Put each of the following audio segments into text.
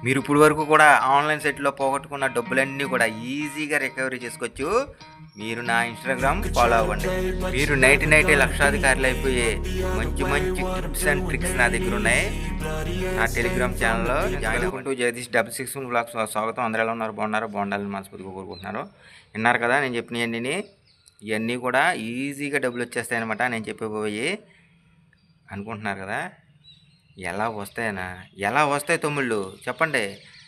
మీరు ఇప్పుడు వరకు కూడా ఆన్లైన్ సైట్లో పోగొట్టుకున్న డబ్బులన్నీ కూడా ఈజీగా రికవరీ చేసుకోవచ్చు. మీరు నా ఇన్స్టాగ్రామ్ ఫాలో అవ్వండి. మీరు నైట్ నైటే లక్షాధికారులు అయిపోయే మంచి మంచి టిప్స్ అండ్ ట్రిక్స్ నా దగ్గర ఉన్నాయి. నా టెలిగ్రామ్ ఛానల్లో జాయిన్ అవ్వండి. జగదీష్ 661 బ్లాగ్స్ స్వాగతం. అందరూ ఎలా ఉన్నారు? బాగున్నారా? బాగుండాలని మనస్ఫూర్తిగా కోరుకుంటున్నారు. విన్నారు కదా నేను చెప్పినవన్నీ. ఇవన్నీ కూడా ఈజీగా డబ్బులు వచ్చేస్తాయి అనమాట. నేను చెప్పబోయి అనుకుంటున్నారు కదా, ఎలా వస్తాయనా? ఎలా వస్తాయి తమ్ముళ్ళు చెప్పండి,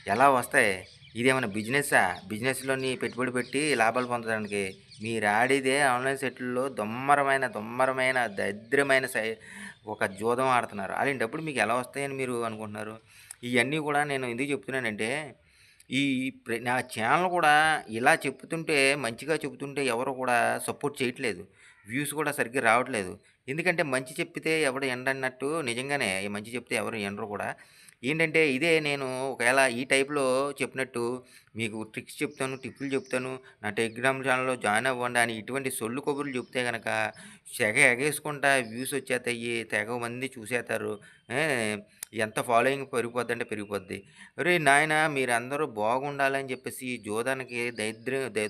ఎలా వస్తాయి? ఇదేమైనా బిజినెస్సా? బిజినెస్లోని పెట్టుబడి పెట్టి లాభాలు పొందడానికి మీరు ఆడేదే ఆన్లైన్ సెట్లలో దొమ్మరమైన దరిద్రమైన ఒక జూదం ఆడుతున్నారు. అలాంటప్పుడు మీకు ఎలా వస్తాయని మీరు అనుకుంటున్నారు? ఇవన్నీ కూడా నేను ఎందుకు చెప్తున్నానంటే, ఈ నా ఛానల్ కూడా ఇలా చెప్తుంటే, మంచిగా చెప్తుంటే ఎవరు కూడా సపోర్ట్ చేయట్లేదు. వ్యూస్ కూడా సరిగ్గా రావట్లేదు. ఎందుకంటే మంచి చెప్పితే ఎవడు ఎండన్నట్టు నిజంగానే ఈ మంచి చెప్తే ఎవరు ఎనరు కూడా. ఏంటంటే ఇదే నేను ఒకవేళ ఈ టైప్‌లో చెప్పినట్టు మీకు ట్రిక్స్ చెప్తాను, టిప్పులు చెప్తాను, నా టెలిగ్రామ్ ఛానల్‌లో జాయిన్ అవ్వండి అని ఇటువంటి సొల్లు కబుర్లు చెప్తే గనక సెగ ఎగేసుకుంటా వ్యూస్ వచ్చేస్తాయి. తెగ మంది చూసేత్తారు. ఏ ఎంత ఫాలోయింగ్ పెరిగిపోద్దంటే పెరిగిపోద్ది. ఒరేయ్ నాయనా మీరందరూ బాగుండాలని చెప్పేసి ఈ జూదానికి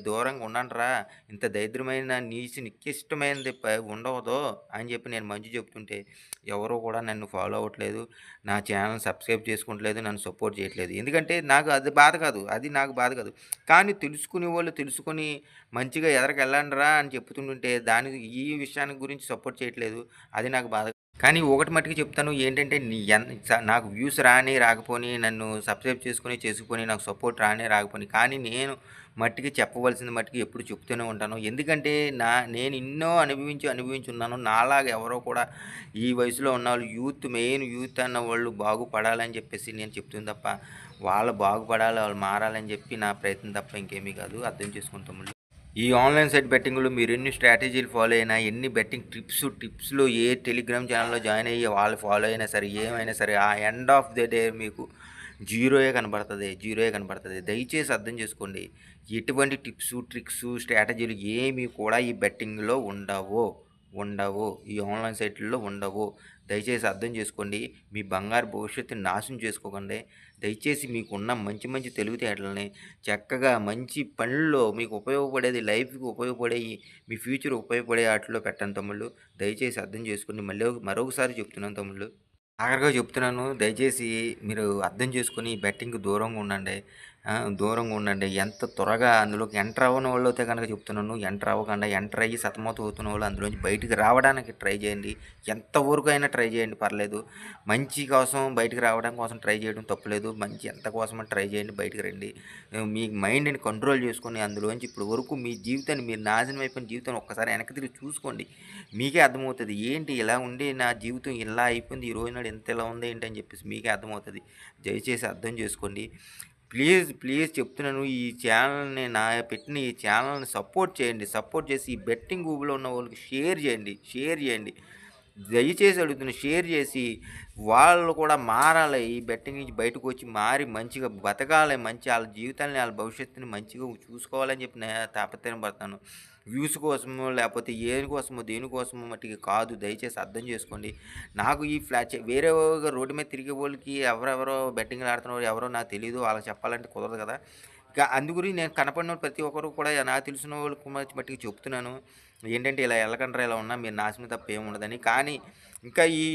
దూరంగా ఉండండిరా. ఇంత దరిద్రమైన నికృష్టమైనది ఉండవదో అని చెప్పి నేను మంచి చెప్తుంటే ఎవరు కూడా నన్ను ఫాలో అవ్వట్లేదు. నా ఛానల్ సబ్స్క్రైబ్ చేసుకుంటలేదు. నన్ను సపోర్ట్ చేయట్లేదు. ఎందుకంటే నాకు అది బాధ కాదు. అది నాకు బాధ కాదు. కానీ తెలుసుకునేవాళ్ళు తెలుసుకొని మంచిగా ఎదరికెళ్ళండిరా అని చెప్తుంటుంటే దానికి ఈ విషయాన్ని గురించి సపోర్ట్ చేయట్లేదు. అది నాకు బాధ. కానీ ఒకటి మట్టుకు చెప్తాను ఏంటంటే నీ నాకు వ్యూస్ రాని రాకపోని నన్ను సబ్స్క్రైబ్ చేసుకొని నాకు సపోర్ట్ రాని రాకపోని కానీ నేను మట్టికి చెప్పవలసింది మట్టికి ఎప్పుడు చెప్తూనే ఉంటాను. ఎందుకంటే నేను ఎన్నో అనుభవించున్నాను. నాలాగా ఎవరో కూడా ఈ వయసులో ఉన్నవాళ్ళు మెయిన్ యూత్ అన్న వాళ్ళు బాగుపడాలని చెప్పేసి నేను చెప్తుంది తప్ప, వాళ్ళు బాగుపడాలి, వాళ్ళు మారాలని చెప్పి నా ప్రయత్నం తప్ప ఇంకేమీ కాదు. అర్థం చేసుకుంటాము. ఈ ఆన్లైన్ సైట్ బెట్టింగ్‌లో మీరు ఎన్ని స్ట్రాటజీలు ఫాలో అయినా, ఎన్ని బెట్టింగ్ టిప్స్‌లో ఏ టెలిగ్రామ్ ఛానల్‌లో జాయిన్ అయ్యి వాళ్ళు ఫాలో అయినా సరే, ఏమైనా సరే ఆ ఎండ్ ఆఫ్ ది డే మీకు జీరోయే కనపడతది. దయచేసి అర్థం చేసుకోండి. ఎటువంటి టిప్సు, ట్రిక్సు, స్ట్రాటజీలు ఏమి కూడా ఈ బెట్టింగ్‌లో ఉండవు. ఈ ఆన్లైన్ సైట్‌ల్లో ఉండవు. దయచేసి అర్థం చేసుకోండి. మీ బంగారు భవిష్యత్తుని నాశనం చేసుకోకండి. దయచేసి మీకున్న మంచి మంచి తెలివితేటలని చక్కగా మంచి పనుల్లో మీకు ఉపయోగపడేది, లైఫ్‌కి ఉపయోగపడేయి, మీ ఫ్యూచర్ ఉపయోగపడే ఆటిల్లో పెట్టండి తమ్ముళ్ళు. దయచేసి అర్థం చేసుకోండి. మరొకసారి చెప్తున్నాను తమ్ముళ్ళు. ఆఖరిగా చెప్తున్నాను. దయచేసి మీరు అర్థం చేసుకొని బెట్టింగ్‌కి దూరంగా ఉండండి. ఎంత త్వరగా అందులోకి ఎంటర్ అవ్వని వాళ్ళైతే గనక చెప్తున్నాను. ఎంటర్ అవ్వకుండా ఎంటర్ అయ్యి సతమతం అవుతున్న వాళ్ళు అందులోంచి బయటికి రావడానికి ట్రై చేయండి. ఎంతవరకు అయినా ట్రై చేయండి, పర్లేదు. మంచి కోసం బయటికి రావడం కోసం ట్రై చేయడం తప్పులేదు. మంచి ఎంత కోసమని ట్రై చేయండి, బయటికి రండి. మీ మైండ్‌ని కంట్రోల్ చేసుకొని అందులోంచి ఇప్పటి వరకు మీ జీవితాన్ని, మీరు నాశనం అయిపోయిన జీవితాన్ని ఒక్కసారి వెనక్కి తిరిగి చూసుకోండి. మీకే అర్థమవుతుంది. ఏంటి ఇలా ఉండి నా జీవితం ఇలా అయిపోయింది, ఈ రోజు నాడు ఇంత ఇలా ఉంది ఏంటి అని చెప్పేసి మీకే అర్థమవుతుంది. దయచేసి అర్థం చేసుకోండి. ప్లీజ్ చెప్తున్నాను. ఈ ఛానల్‌ని పెట్టిన ఈ ఛానల్‌ని సపోర్ట్ చేయండి. సపోర్ట్ చేసి ఈ బెట్టింగ్ ఊబిలో ఉన్న వాళ్ళకి షేర్ చేయండి. దయచేసి అడుగుతున్నా, షేర్ చేసి వాళ్ళు కూడా మారాలి. ఈ బెట్టింగ్ నుంచి బయటకు వచ్చి మారి మంచిగా బతకాలి. వాళ్ళ జీవితాన్ని, వాళ్ళ భవిష్యత్తుని మంచిగా చూసుకోవాలని చెప్పి నేను తాపత్రయం పడతాను. వ్యూస్ కోసమో లేకపోతే దేనికోసమో మట్టికి కాదు. దయచేసి అర్థం చేసుకోండి. నాకు ఈ వేరే రోడ్డు మీద తిరిగే వాళ్ళకి ఎవరెవరో బెట్టింగ్‌లు ఆడుతున్నారు ఎవరో నాకు తెలీదు. వాళ్ళకి చెప్పాలంటే కుదరదు కదా! అందుగురించి నేను కనపడిన ప్రతి ఒక్కరు కూడా నాకు తెలిసిన వాళ్ళకి మట్టికి చెప్తున్నాను. ఏంటంటే ఇలా వెళ్ళకండ్రా, ఇలా ఉన్నా మీరు నాశనం తప్ప ఏముండదని. కానీ ఇంకా ఈ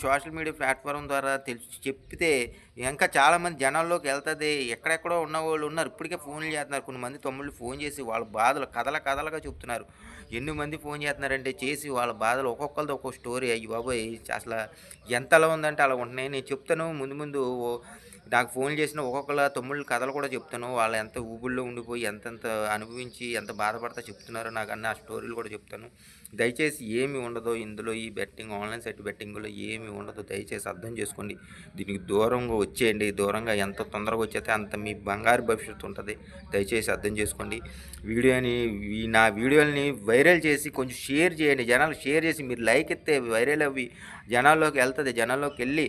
సోషల్ మీడియా ప్లాట్‌ఫార్మ్ ద్వారా చెప్తే ఇంకా చాలామంది జనాల్లోకి వెళ్తది. ఎక్కడెక్కడో ఉన్నవాళ్ళు ఉన్నారు. ఇప్పటికే ఫోన్‌లు చేస్తున్నారు. కొంతమంది తమ్ముళ్ళు ఫోన్ చేసి వాళ్ళ బాధలు కథలుగా చెప్తున్నారు. ఎన్ని మంది ఫోన్ చేస్తున్నారంటే చేసి వాళ్ళ బాధలు ఒక్కొక్కళ్ళది ఒక్కో స్టోరీ. అయ్య బాబోయ్! అసల ఎంతలా ఉందంటే అలా ఉంటున్నాయి. నేను చెప్తాను ముందు నాకు ఫోన్లు చేసిన ఒక్కొక్కళ్ళ తమ్ముళ్ళ కథలు కూడా చెప్తాను. వాళ్ళు ఎంత ఊబిలో ఉండిపోయి ఎంతెంత అనుభవించి ఎంత బాధపడతా చెప్తున్నారో నాకన్నీ ఆ స్టోరీలు కూడా చెప్తాను. దయచేసి ఏమి ఉండదు ఇందులో, ఈ ఆన్లైన్ సైట్ బెట్టింగ్‌లో ఏమి ఉండదు. దయచేసి అర్థం చేసుకోండి. దీనికి దూరంగా వచ్చేయండి. దూరంగా ఎంత తొందరగా వచ్చేస్తే అంత మీ బంగారు భవిష్యత్తు ఉంటుంది. దయచేసి అర్థం చేసుకోండి. నా వీడియోలని వైరల్ చేసి కొంచెం షేర్ చేయండి. జనాలు షేర్ చేసి మీరు లైక్ ఇస్తే వైరల్ అవ్వి జనాల్లోకి వెళ్తుంది. జనాల్లోకి వెళ్ళి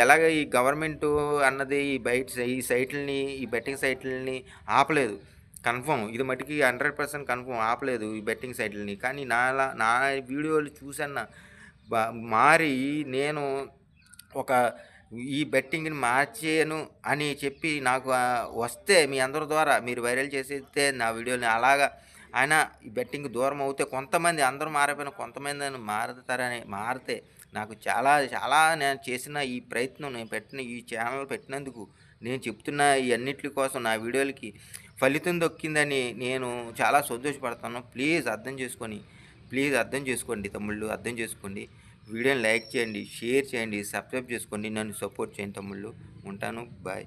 ఎలాగ ఈ గవర్నమెంటు అన్నది ఈ బెట్టింగ్ సైట్లని ఆపలేదు. కన్ఫర్మ్ ఇది మటికి 100% కన్ఫర్మ్ ఆపలేదు ఈ బెట్టింగ్ సైట్లని. కానీ నా వీడియోలు చూసన్నా మారి నేను ఒక ఈ బెట్టింగ్‌ని మార్చేయను అని చెప్పి నాకు వస్తే మీ అందరి ద్వారా మీరు వైరల్ చేసేస్తే నా వీడియోని అలాగా ఆయన ఈ బెట్టింగ్ దూరం అవుతే కొంతమంది అందరూ మారకపోయినా కొంతమందైనా మారితే నాకు చాలా చాలా నేను చేసిన ఈ ప్రయత్నం నేను పెట్టిన ఈ ఛానల్ పెట్టినందుకు నేను చెప్తున్న ఈ అన్నిట్లి కోసం నా వీడియోలకి ఫలితం దొక్కిందని నేను చాలా సంతోషపడతాను. ప్లీజ్ అర్థం చేసుకోండి తమ్ముళ్ళు, అర్థం చేసుకోండి. వీడియోని లైక్ చేయండి, షేర్ చేయండి, సబ్స్క్రైబ్ చేసుకోండి. నన్ను సపోర్ట్ చేయండి తమ్ముళ్ళు. ఉంటాను. బాయ్.